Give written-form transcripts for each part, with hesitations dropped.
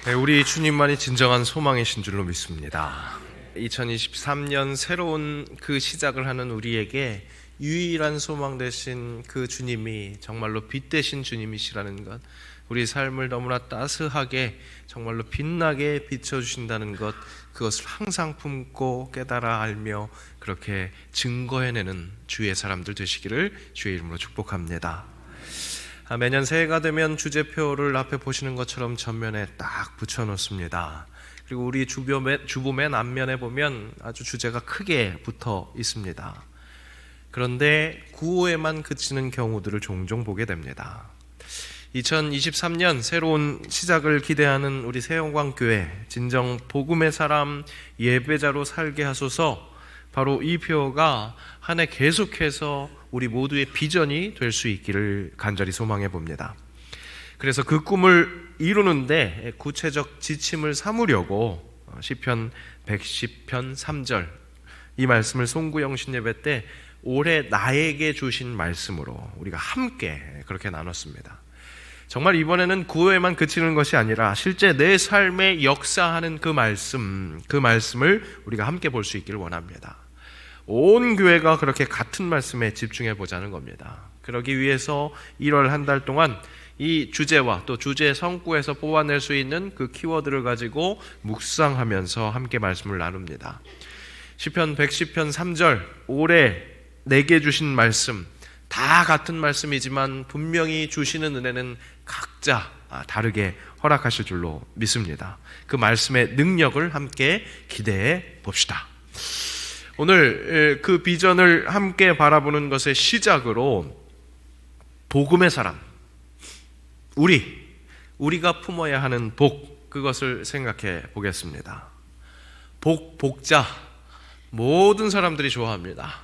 네, 우리 주님만이 진정한 소망이신 줄로 믿습니다. 2023년 새로운 그 시작을 하는 우리에게 유일한 소망 되신 그 주님이 정말로 빛 되신 주님이시라는 것, 우리 삶을 너무나 따스하게 정말로 빛나게 비춰주신다는 것, 그것을 항상 품고 깨달아 알며 그렇게 증거해내는 주의 사람들 되시기를 주의 이름으로 축복합니다. 매년 새해가 되면 주제표를 앞에 보시는 것처럼 전면에 딱 붙여놓습니다. 그리고 우리 주보 맨 앞면에 보면 아주 주제가 크게 붙어 있습니다. 그런데 구호에만 그치는 경우들을 종종 보게 됩니다. 2023년 새로운 시작을 기대하는 우리 새영광교회 진정 복음의 사람 예배자로 살게 하소서. 바로 이 표가 한 해 계속해서 우리 모두의 비전이 될 수 있기를 간절히 소망해 봅니다. 그래서 그 꿈을 이루는데 구체적 지침을 삼으려고 시편 110편 3절 이 말씀을 송구영신 예배 때 올해 나에게 주신 말씀으로 우리가 함께 그렇게 나눴습니다. 정말 이번에는 구호에만 그치는 것이 아니라 실제 내 삶에 역사하는 그 말씀을 우리가 함께 볼 수 있기를 원합니다. 온 교회가 그렇게 같은 말씀에 집중해 보자는 겁니다. 그러기 위해서 1월 한 달 동안 이 주제와 또 주제 성구에서 뽑아낼 수 있는 그 키워드를 가지고 묵상하면서 함께 말씀을 나눕니다. 시편 110편 3절 올해 내게 주신 말씀, 다 같은 말씀이지만 분명히 주시는 은혜는 각자 다르게 허락하실 줄로 믿습니다. 그 말씀의 능력을 함께 기대해 봅시다. 오늘 그 비전을 함께 바라보는 것의 시작으로 복음의 사람, 우리가 품어야 하는 복, 그것을 생각해 보겠습니다. 복자, 모든 사람들이 좋아합니다.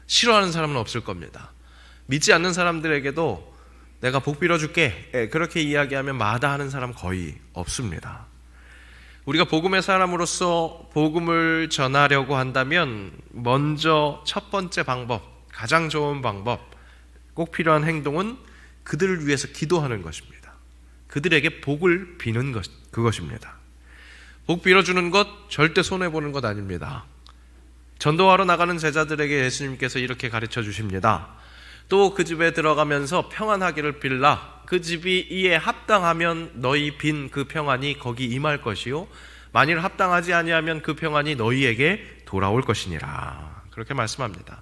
싫어하는 사람은 없을 겁니다. 믿지 않는 사람들에게도 내가 복 빌어줄게 그렇게 이야기하면 마다하는 사람 거의 없습니다. 우리가 복음의 사람으로서 복음을 전하려고 한다면 먼저 첫 번째 방법, 가장 좋은 방법, 꼭 필요한 행동은 그들을 위해서 기도하는 것입니다. 그들에게 복을 비는 것, 그것입니다. 복 빌어주는 것 절대 손해보는 것 아닙니다. 전도하러 나가는 제자들에게 예수님께서 이렇게 가르쳐 주십니다. 또 그 집에 들어가면서 평안하기를 빌라. 그 집이 이에 합당하면 너희 빈 그 평안이 거기 임할 것이요 만일 합당하지 아니하면 그 평안이 너희에게 돌아올 것이니라. 그렇게 말씀합니다.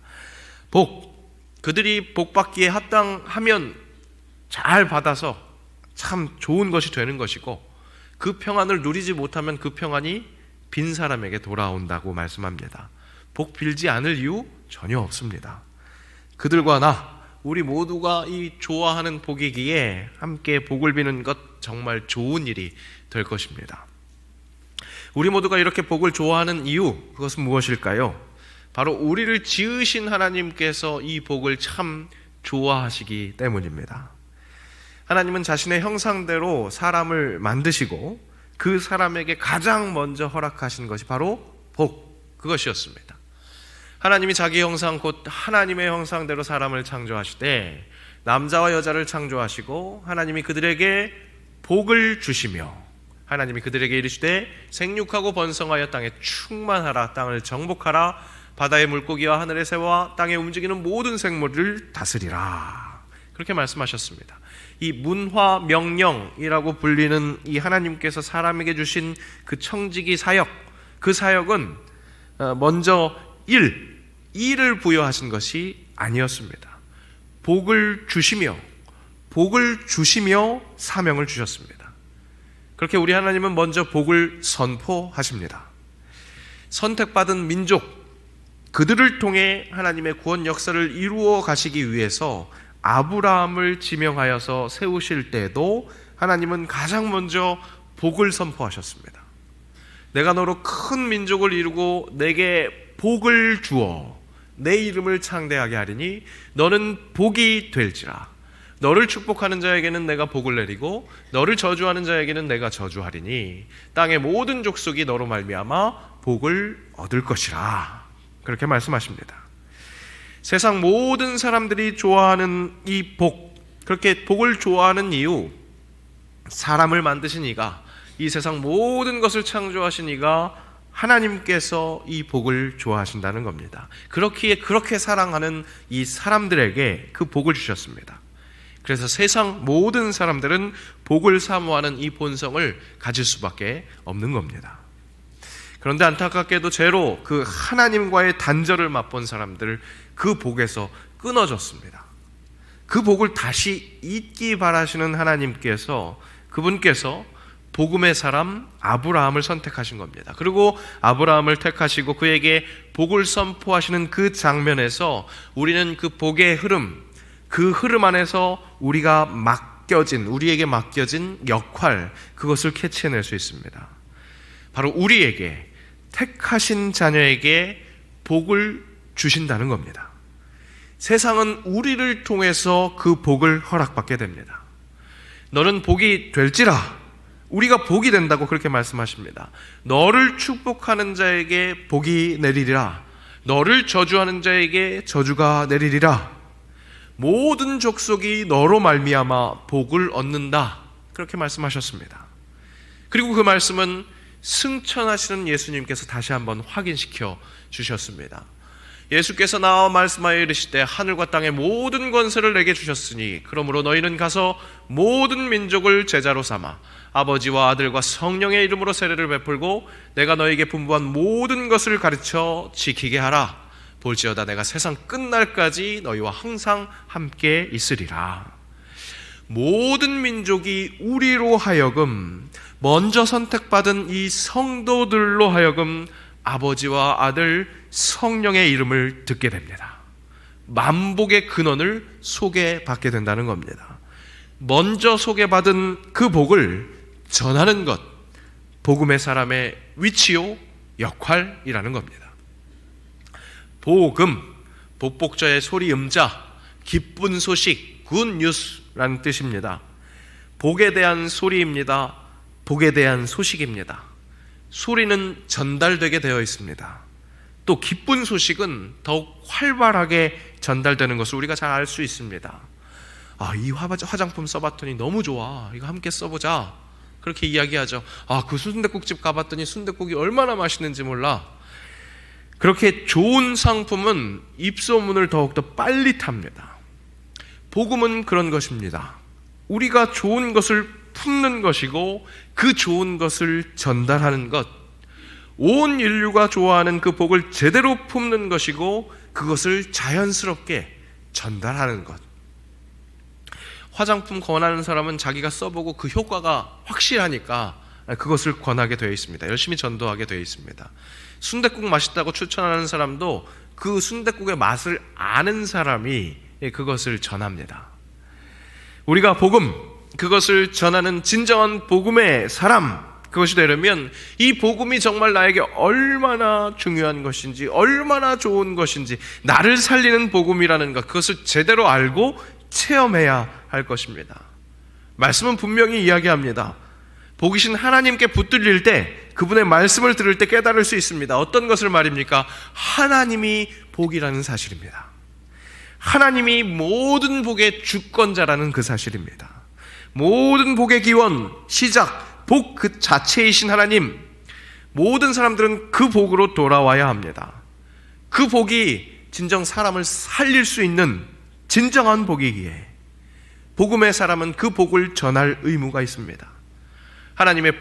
그들이 복 받기에 합당하면 잘 받아서 참 좋은 것이 되는 것이고, 그 평안을 누리지 못하면 그 평안이 빈 사람에게 돌아온다고 말씀합니다. 복 빌지 않을 이유 전혀 없습니다. 그들과 나, 우리 모두가 이 좋아하는 복이기에 함께 복을 비는 것 정말 좋은 일이 될 것입니다. 우리 모두가 이렇게 복을 좋아하는 이유, 그것은 무엇일까요? 바로 우리를 지으신 하나님께서 이 복을 참 좋아하시기 때문입니다. 하나님은 자신의 형상대로 사람을 만드시고 그 사람에게 가장 먼저 허락하신 것이 바로 복, 그것이었습니다. 하나님이 자기 형상 곧 하나님의 형상대로 사람을 창조하시되 남자와 여자를 창조하시고 하나님이 그들에게 복을 주시며 하나님이 그들에게 이르시되 생육하고 번성하여 땅에 충만하라, 땅을 정복하라, 바다의 물고기와 하늘의 새와 땅에 움직이는 모든 생물을 다스리라, 그렇게 말씀하셨습니다. 이 문화 명령이라고 불리는 이 하나님께서 사람에게 주신 그 청지기 사역, 그 사역은 먼저 일을 부여하신 것이 아니었습니다. 복을 주시며 사명을 주셨습니다. 그렇게 우리 하나님은 먼저 복을 선포하십니다. 선택받은 민족, 그들을 통해 하나님의 구원 역사를 이루어 가시기 위해서 아브라함을 지명하여서 세우실 때도 하나님은 가장 먼저 복을 선포하셨습니다. 내가 너로 큰 민족을 이루고 내게 복을 주어 내 이름을 창대하게 하리니 너는 복이 될지라. 너를 축복하는 자에게는 내가 복을 내리고 너를 저주하는 자에게는 내가 저주하리니 땅의 모든 족속이 너로 말미암아 복을 얻을 것이라. 그렇게 말씀하십니다. 세상 모든 사람들이 좋아하는 이 복, 그렇게 복을 좋아하는 이유, 사람을 만드신 이가 이 세상 모든 것을 창조하신 이가 하나님께서 이 복을 좋아하신다는 겁니다. 그렇게 사랑하는 이 사람들에게 그 복을 주셨습니다. 그래서 세상 모든 사람들은 복을 사모하는 이 본성을 가질 수밖에 없는 겁니다. 그런데 안타깝게도 죄로 그 하나님과의 단절을 맛본 사람들, 그 복에서 끊어졌습니다. 그 복을 다시 잊기 바라시는 하나님께서, 그분께서 복음의 사람 아브라함을 선택하신 겁니다. 그리고 아브라함을 택하시고 그에게 복을 선포하시는 그 장면에서 우리는 그 복의 흐름, 그 흐름 안에서 우리에게 맡겨진 역할, 그것을 캐치해낼 수 있습니다. 바로 우리에게, 택하신 자녀에게 복을 주신다는 겁니다. 세상은 우리를 통해서 그 복을 허락받게 됩니다. 너는 복이 될지라, 우리가 복이 된다고 그렇게 말씀하십니다. 너를 축복하는 자에게 복이 내리리라, 너를 저주하는 자에게 저주가 내리리라, 모든 족속이 너로 말미암아 복을 얻는다, 그렇게 말씀하셨습니다. 그리고 그 말씀은 승천하시는 예수님께서 다시 한번 확인시켜 주셨습니다. 예수께서 나와 말씀하여 이르시되 하늘과 땅의 모든 권세를 내게 주셨으니 그러므로 너희는 가서 모든 민족을 제자로 삼아 아버지와 아들과 성령의 이름으로 세례를 베풀고 내가 너희에게 분부한 모든 것을 가르쳐 지키게 하라. 볼지어다 내가 세상 끝날까지 너희와 항상 함께 있으리라. 모든 민족이 우리로 하여금, 먼저 선택받은 이 성도들로 하여금 아버지와 아들 성령의 이름을 듣게 됩니다. 만복의 근원을 소개받게 된다는 겁니다. 먼저 소개받은 그 복을 전하는 것, 복음의 사람의 위치요, 역할이라는 겁니다. 복음, 복복자의 소리 음자, 기쁜 소식, 굿뉴스라는 뜻입니다. 복에 대한 소리입니다. 복에 대한 소식입니다. 소리는 전달되게 되어 있습니다. 또 기쁜 소식은 더욱 활발하게 전달되는 것을 우리가 잘 알 수 있습니다. 이 화장품 써봤더니 너무 좋아, 이거 함께 써보자, 그렇게 이야기하죠. 그 순댓국집 가봤더니 순댓국이 얼마나 맛있는지 몰라. 그렇게 좋은 상품은 입소문을 더욱더 빨리 탑니다. 복음은 그런 것입니다. 우리가 좋은 것을 품는 것이고 그 좋은 것을 전달하는 것, 온 인류가 좋아하는 그 복을 제대로 품는 것이고 그것을 자연스럽게 전달하는 것. 화장품 권하는 사람은 자기가 써보고 그 효과가 확실하니까 그것을 권하게 되어 있습니다. 열심히 전도하게 되어 있습니다. 순댓국 맛있다고 추천하는 사람도 그 순댓국의 맛을 아는 사람이 그것을 전합니다. 우리가 복음, 그것을 전하는 진정한 복음의 사람, 그것이 되려면 이 복음이 정말 나에게 얼마나 중요한 것인지, 얼마나 좋은 것인지, 나를 살리는 복음이라는 것, 그것을 제대로 알고 체험해야 할 것입니다. 말씀은 분명히 이야기합니다. 복이신 하나님께 붙들릴 때, 그분의 말씀을 들을 때 깨달을 수 있습니다. 어떤 것을 말입니까? 하나님이 복이라는 사실입니다. 하나님이 모든 복의 주권자라는 그 사실입니다. 모든 복의 기원, 시작, 복 그 자체이신 하나님, 모든 사람들은 그 복으로 돌아와야 합니다. 그 복이 진정 사람을 살릴 수 있는 진정한 복이기에 복음의 사람은 그 복을 전할 의무가 있습니다. 하나님이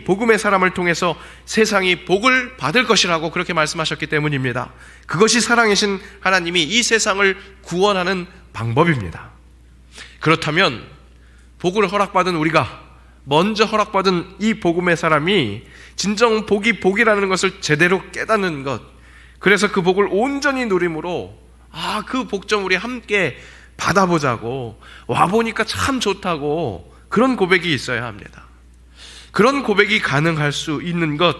복음의 사람을 통해서 세상이 복을 받을 것이라고 그렇게 말씀하셨기 때문입니다. 그것이 사랑이신 하나님이 이 세상을 구원하는 방법입니다. 그렇다면 복을 허락받은 우리가, 먼저 허락받은 이 복음의 사람이 진정 복이 복이라는 것을 제대로 깨닫는 것, 그래서 그 복을 온전히 누림으로 그 복 좀 우리 함께 받아보자고, 와보니까 참 좋다고, 그런 고백이 있어야 합니다. 그런 고백이 가능할 수 있는 것,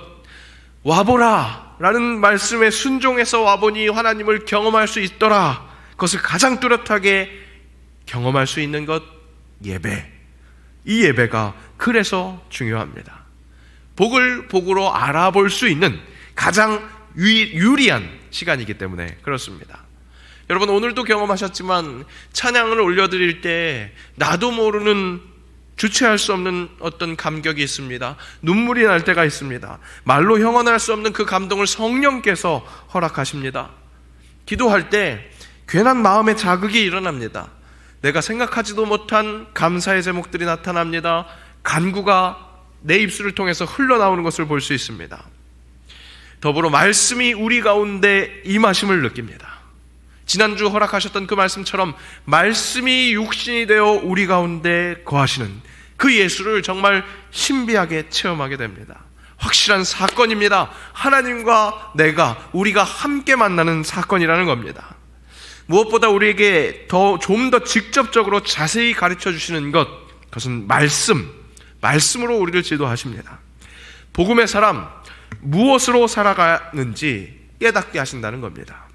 와보라 라는 말씀에 순종해서 와보니 하나님을 경험할 수 있더라, 그것을 가장 뚜렷하게 경험할 수 있는 것, 예배. 이 예배가 그래서 중요합니다. 복을 복으로 알아볼 수 있는 가장 유리한 시간이기 때문에 그렇습니다. 여러분, 오늘도 경험하셨지만 찬양을 올려드릴 때 나도 모르는 주체할 수 없는 어떤 감격이 있습니다. 눈물이 날 때가 있습니다. 말로 형언할 수 없는 그 감동을 성령께서 허락하십니다. 기도할 때 괜한 마음의 자극이 일어납니다. 내가 생각하지도 못한 감사의 제목들이 나타납니다. 간구가 내 입술을 통해서 흘러나오는 것을 볼 수 있습니다. 더불어 말씀이 우리 가운데 임하심을 느낍니다. 지난주 허락하셨던 그 말씀처럼 말씀이 육신이 되어 우리 가운데 거하시는 그 예수를 정말 신비하게 체험하게 됩니다. 확실한 사건입니다. 하나님과 우리가 함께 만나는 사건이라는 겁니다. 무엇보다 우리에게 좀 더 직접적으로 자세히 가르쳐 주시는 그것은 말씀으로 우리를 지도하십니다. 복음의 사람, 무엇으로 살아가는지 깨닫게 하신다는 겁니다.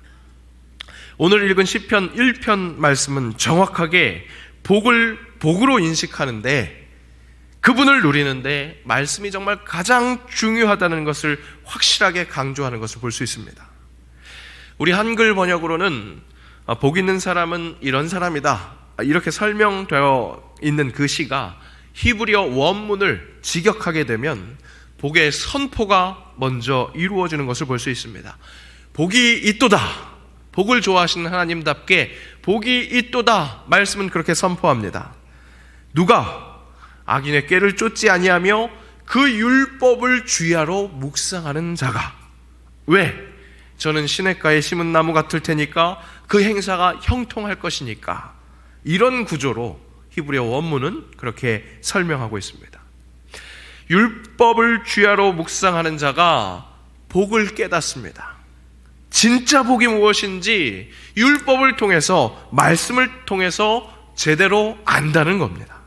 오늘 읽은 시편 1편 말씀은 정확하게 복으로 인식하는데, 그분을 누리는데 말씀이 정말 가장 중요하다는 것을 확실하게 강조하는 것을 볼 수 있습니다. 우리 한글 번역으로는 복 있는 사람은 이런 사람이다, 이렇게 설명되어 있는 그 시가 히브리어 원문을 직역하게 되면 복의 선포가 먼저 이루어지는 것을 볼 수 있습니다. 복이 있도다, 복을 좋아하시는 하나님답게 복이 있도다 말씀은 그렇게 선포합니다. 누가 악인의 꾀를 쫓지 아니하며 그 율법을 주야로 묵상하는 자가. 왜? 저는 시냇가에 심은 나무 같을 테니까 그 행사가 형통할 것이니까. 이런 구조로 히브리어 원문은 그렇게 설명하고 있습니다. 율법을 주야로 묵상하는 자가 복을 깨닫습니다. 진짜 복이 무엇인지 율법을 통해서, 말씀을 통해서 제대로 안다는 겁니다.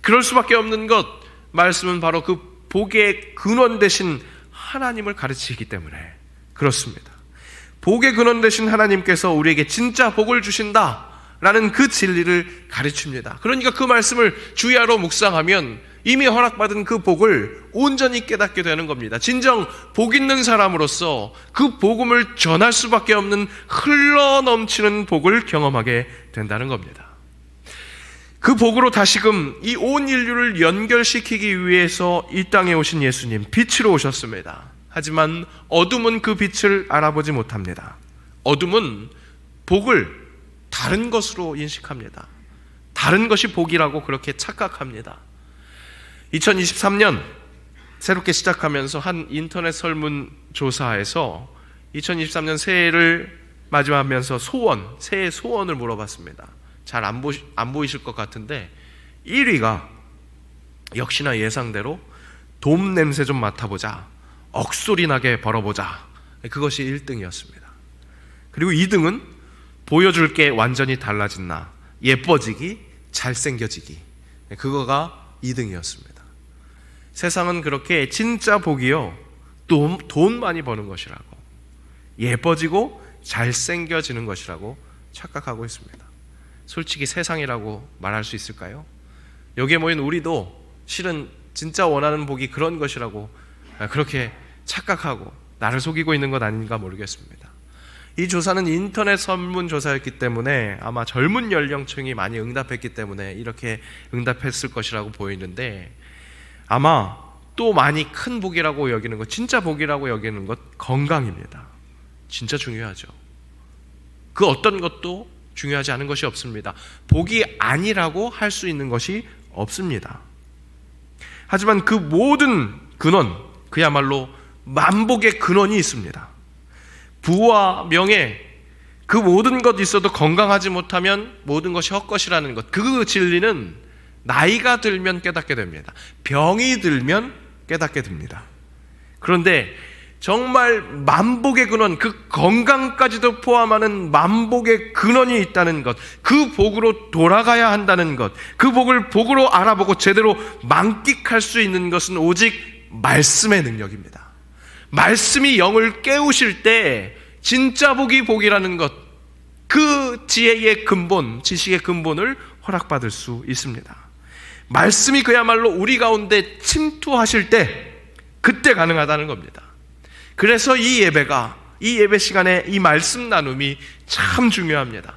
그럴 수밖에 없는 것, 말씀은 바로 그 복의 근원 되신 하나님을 가르치기 때문에 그렇습니다. 복의 근원 되신 하나님께서 우리에게 진짜 복을 주신다라는 그 진리를 가르칩니다. 그러니까 그 말씀을 주야로 묵상하면 이미 허락받은 그 복을 온전히 깨닫게 되는 겁니다. 진정 복 있는 사람으로서 그 복음을 전할 수밖에 없는 흘러넘치는 복을 경험하게 된다는 겁니다. 그 복으로 다시금 이 온 인류를 연결시키기 위해서 이 땅에 오신 예수님, 빛으로 오셨습니다. 하지만 어둠은 그 빛을 알아보지 못합니다. 어둠은 복을 다른 것으로 인식합니다. 다른 것이 복이라고 그렇게 착각합니다. 2023년 새롭게 시작하면서 한 인터넷 설문조사에서 2023년 새해를 맞이하면서 새해 소원을 물어봤습니다. 잘 안 보이실 것 같은데 1위가 역시나 예상대로 돔 냄새 좀 맡아보자, 억소리 나게 벌어보자, 그것이 1등이었습니다. 그리고 2등은 보여줄 게 완전히 달라진 나, 예뻐지기, 잘생겨지기, 그거가 2등이었습니다. 세상은 그렇게 진짜 복이요, 돈 많이 버는 것이라고, 예뻐지고 잘생겨지는 것이라고 착각하고 있습니다. 솔직히 세상이라고 말할 수 있을까요? 여기에 모인 우리도 실은 진짜 원하는 복이 그런 것이라고 그렇게 착각하고 나를 속이고 있는 것 아닌가 모르겠습니다. 이 조사는 인터넷 설문조사였기 때문에 아마 젊은 연령층이 많이 응답했기 때문에 이렇게 응답했을 것이라고 보이는데, 아마 또 많이 큰 복이라고 여기는 것, 진짜 복이라고 여기는 것, 건강입니다. 진짜 중요하죠. 그 어떤 것도 중요하지 않은 것이 없습니다. 복이 아니라고 할 수 있는 것이 없습니다. 하지만 그 모든 근원, 그야말로 만복의 근원이 있습니다. 부와 명예, 그 모든 것 있어도 건강하지 못하면 모든 것이 헛것이라는 것, 그 진리는 나이가 들면 깨닫게 됩니다. 병이 들면 깨닫게 됩니다. 그런데 정말 만복의 근원, 그 건강까지도 포함하는 만복의 근원이 있다는 것, 그 복으로 돌아가야 한다는 것, 그 복을 복으로 알아보고 제대로 만끽할 수 있는 것은 오직 말씀의 능력입니다. 말씀이 영을 깨우실 때 진짜 복이 복이라는 것, 그 지혜의 근본, 지식의 근본을 허락받을 수 있습니다. 말씀이 그야말로 우리 가운데 침투하실 때 그때 가능하다는 겁니다. 그래서 이 예배 시간에 이 말씀 나눔이 참 중요합니다.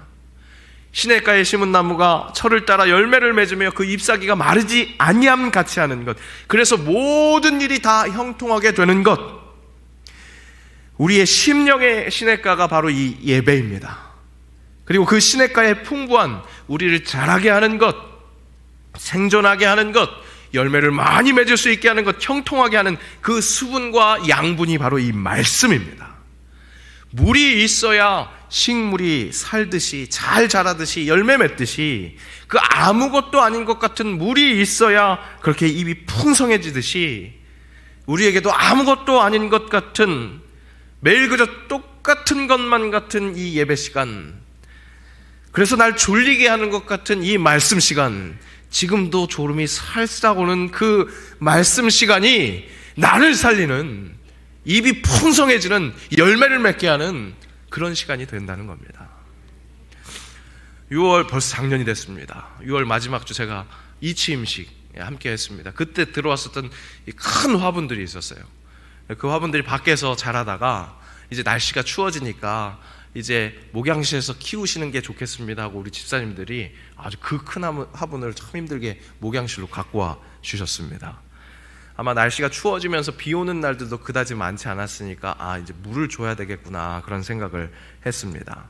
시냇가에 심은 나무가 철을 따라 열매를 맺으며 그 잎사귀가 마르지 아니함 같이 하는 것, 그래서 모든 일이 다 형통하게 되는 것, 우리의 심령의 시냇가가 바로 이 예배입니다. 그리고 그 시냇가의 풍부한 우리를 자라게 하는 것, 생존하게 하는 것, 열매를 많이 맺을 수 있게 하는 것, 형통하게 하는 그 수분과 양분이 바로 이 말씀입니다. 물이 있어야 식물이 살듯이, 잘 자라듯이, 열매 맺듯이, 그 아무것도 아닌 것 같은 물이 있어야 그렇게 입이 풍성해지듯이, 우리에게도 아무것도 아닌 것 같은, 매일 그저 똑같은 것만 같은 이 예배 시간, 그래서 날 졸리게 하는 것 같은 이 말씀 시간, 지금도 졸음이 살짝 오는 그 말씀 시간이 나를 살리는, 입이 풍성해지는, 열매를 맺게 하는 그런 시간이 된다는 겁니다. 6월 벌써 작년이 됐습니다. 6월 마지막 주 제가 이치임식 함께 했습니다. 그때 들어왔었던 큰 화분들이 있었어요. 그 화분들이 밖에서 자라다가 이제 날씨가 추워지니까 이제 목양실에서 키우시는 게 좋겠습니다 하고 우리 집사님들이 아주 그 큰 화분을 참 힘들게 목양실로 갖고 와 주셨습니다. 아마 날씨가 추워지면서 비 오는 날들도 그다지 많지 않았으니까 이제 물을 줘야 되겠구나 그런 생각을 했습니다.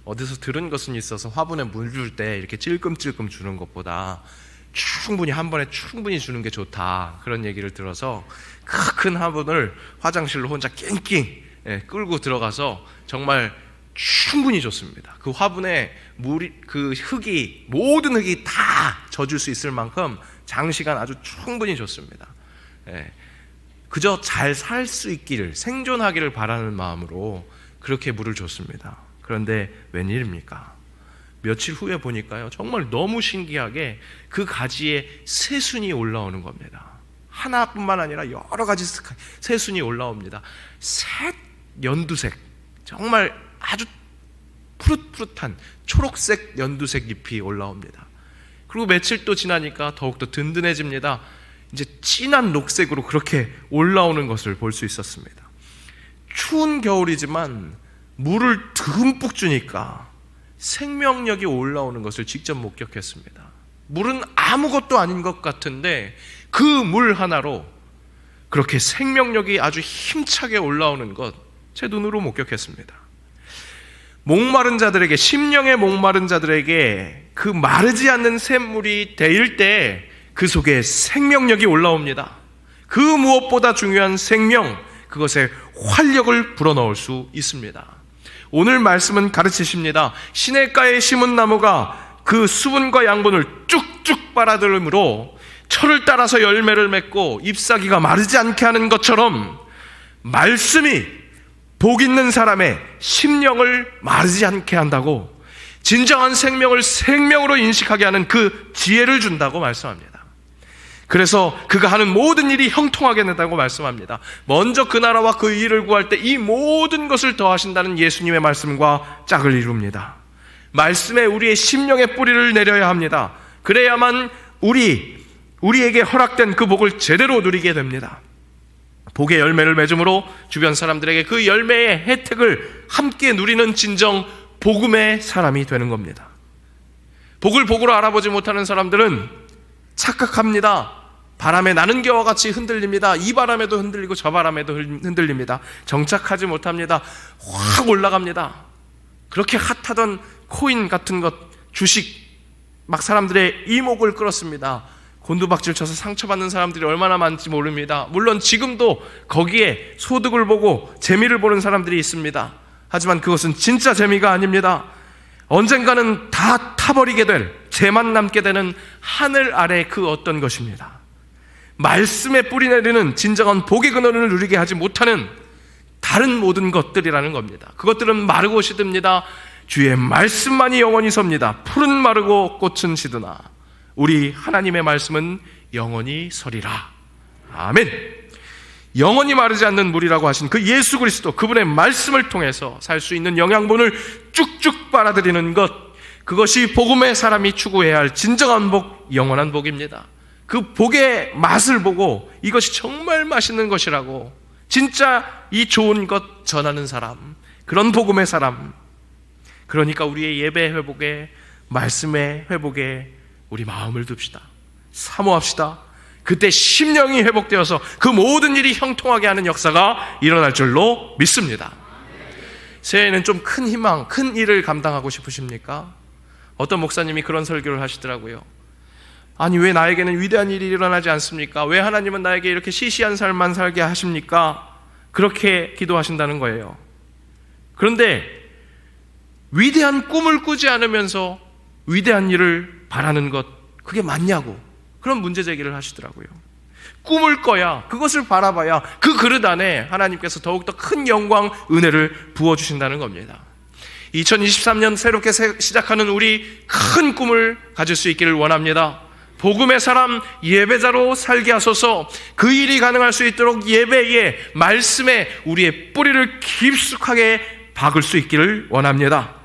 어디서 들은 것은 있어서 화분에 물 줄 때 이렇게 찔끔찔끔 주는 것보다 충분히 한 번에 충분히 주는 게 좋다 그런 얘기를 들어서 그 큰 화분을 화장실로 혼자 낑낑 끌고 들어가서 정말 충분히 줬습니다. 그 화분에 물이, 그 흙이, 모든 흙이 다 젖을 수 있을 만큼 장시간 아주 충분히 줬습니다. 그저 잘 살 수 있기를, 생존하기를 바라는 마음으로 그렇게 물을 줬습니다. 그런데 웬일입니까? 며칠 후에 보니까요, 정말 너무 신기하게 그 가지에 새순이 올라오는 겁니다. 하나뿐만 아니라 여러 가지 새순이 올라옵니다. 새 연두색, 정말 아주 푸릇푸릇한 초록색 연두색 잎이 올라옵니다. 그리고 며칠 또 지나니까 더욱더 든든해집니다. 이제 진한 녹색으로 그렇게 올라오는 것을 볼 수 있었습니다. 추운 겨울이지만 물을 듬뿍 주니까 생명력이 올라오는 것을 직접 목격했습니다. 물은 아무것도 아닌 것 같은데 그 물 하나로 그렇게 생명력이 아주 힘차게 올라오는 것 제 눈으로 목격했습니다. 목마른 자들에게, 심령의 목마른 자들에게 그 마르지 않는 샘물이 데일 때 그 속에 생명력이 올라옵니다. 그 무엇보다 중요한 생명, 그것에 활력을 불어넣을 수 있습니다. 오늘 말씀은 가르치십니다. 시냇가에 심은 나무가 그 수분과 양분을 쭉쭉 빨아들므로 철을 따라서 열매를 맺고 잎사귀가 마르지 않게 하는 것처럼 말씀이 복 있는 사람의 심령을 마르지 않게 한다고, 진정한 생명을 생명으로 인식하게 하는 그 지혜를 준다고 말씀합니다. 그래서 그가 하는 모든 일이 형통하게 된다고 말씀합니다. 먼저 그 나라와 그 일을 구할 때 이 모든 것을 더하신다는 예수님의 말씀과 짝을 이룹니다. 말씀에 우리의 심령의 뿌리를 내려야 합니다. 그래야만 우리에게 허락된 그 복을 제대로 누리게 됩니다. 복의 열매를 맺음으로 주변 사람들에게 그 열매의 혜택을 함께 누리는 진정 복음의 사람이 되는 겁니다. 복을 복으로 알아보지 못하는 사람들은 착각합니다. 바람에 나는 겨와 같이 흔들립니다. 이 바람에도 흔들리고 저 바람에도 흔들립니다. 정착하지 못합니다. 확 올라갑니다. 그렇게 핫하던 코인 같은 것, 주식, 막 사람들의 이목을 끌었습니다. 곤두박질 쳐서 상처받는 사람들이 얼마나 많은지 모릅니다. 물론 지금도 거기에 소득을 보고 재미를 보는 사람들이 있습니다. 하지만 그것은 진짜 재미가 아닙니다. 언젠가는 다 타버리게 될, 죄만 남게 되는 하늘 아래 그 어떤 것입니다. 말씀에 뿌리 내리는 진정한 복의 근원을 누리게 하지 못하는 다른 모든 것들이라는 겁니다. 그것들은 마르고 시듭니다. 주의 말씀만이 영원히 섭니다. 풀은 마르고 꽃은 시드나 우리 하나님의 말씀은 영원히 서리라. 아멘. 영원히 마르지 않는 물이라고 하신 그 예수 그리스도, 그분의 말씀을 통해서 살 수 있는 영양분을 쭉쭉 빨아들이는 것, 그것이 복음의 사람이 추구해야 할 진정한 복, 영원한 복입니다. 그 복의 맛을 보고 이것이 정말 맛있는 것이라고 진짜 이 좋은 것 전하는 사람, 그런 복음의 사람, 그러니까 우리의 예배 회복에 말씀의 회복에 우리 마음을 둡시다. 사모합시다. 그때 심령이 회복되어서 그 모든 일이 형통하게 하는 역사가 일어날 줄로 믿습니다. 새해에는 좀 큰 희망, 큰 일을 감당하고 싶으십니까? 어떤 목사님이 그런 설교를 하시더라고요. 아니, 왜 나에게는 위대한 일이 일어나지 않습니까? 왜 하나님은 나에게 이렇게 시시한 삶만 살게 하십니까? 그렇게 기도하신다는 거예요. 그런데 위대한 꿈을 꾸지 않으면서 위대한 일을 바라는 것, 그게 맞냐고 그런 문제 제기를 하시더라고요. 꿈을 꿔야, 그것을 바라봐야 그 그릇 안에 하나님께서 더욱더 큰 영광, 은혜를 부어주신다는 겁니다. 2023년 새롭게 시작하는 우리 큰 꿈을 가질 수 있기를 원합니다. 복음의 사람, 예배자로 살게 하소서. 그 일이 가능할 수 있도록 예배에, 말씀에 우리의 뿌리를 깊숙하게 박을 수 있기를 원합니다.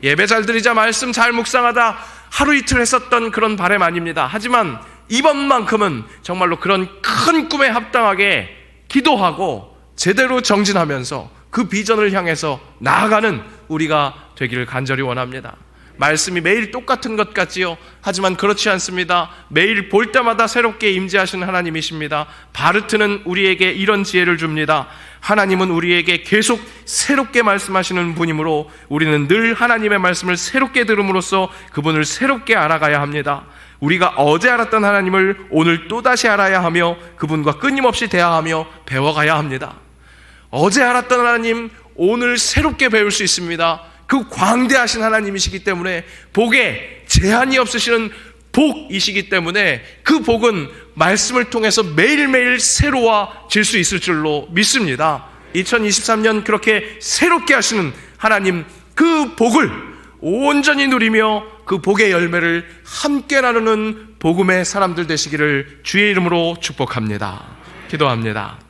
예배 잘 드리자, 말씀 잘 묵상하다, 하루 이틀 했었던 그런 바람 아닙니다. 하지만 이번만큼은 정말로 그런 큰 꿈에 합당하게 기도하고 제대로 정진하면서 그 비전을 향해서 나아가는 우리가 되기를 간절히 원합니다. 말씀이 매일 똑같은 것 같지요? 하지만 그렇지 않습니다. 매일 볼 때마다 새롭게 임재하시는 하나님이십니다. 바르트는 우리에게 이런 지혜를 줍니다. 하나님은 우리에게 계속 새롭게 말씀하시는 분이므로 우리는 늘 하나님의 말씀을 새롭게 들음으로써 그분을 새롭게 알아가야 합니다. 우리가 어제 알았던 하나님을 오늘 또다시 알아야 하며 그분과 끊임없이 대화하며 배워가야 합니다. 어제 알았던 하나님, 오늘 새롭게 배울 수 있습니다. 그 광대하신 하나님이시기 때문에, 복에 제한이 없으시는 복이시기 때문에 그 복은 말씀을 통해서 매일매일 새로워질 수 있을 줄로 믿습니다. 2023년 그렇게 새롭게 하시는 하나님, 그 복을 온전히 누리며 그 복의 열매를 함께 나누는 복음의 사람들 되시기를 주의 이름으로 축복합니다. 기도합니다.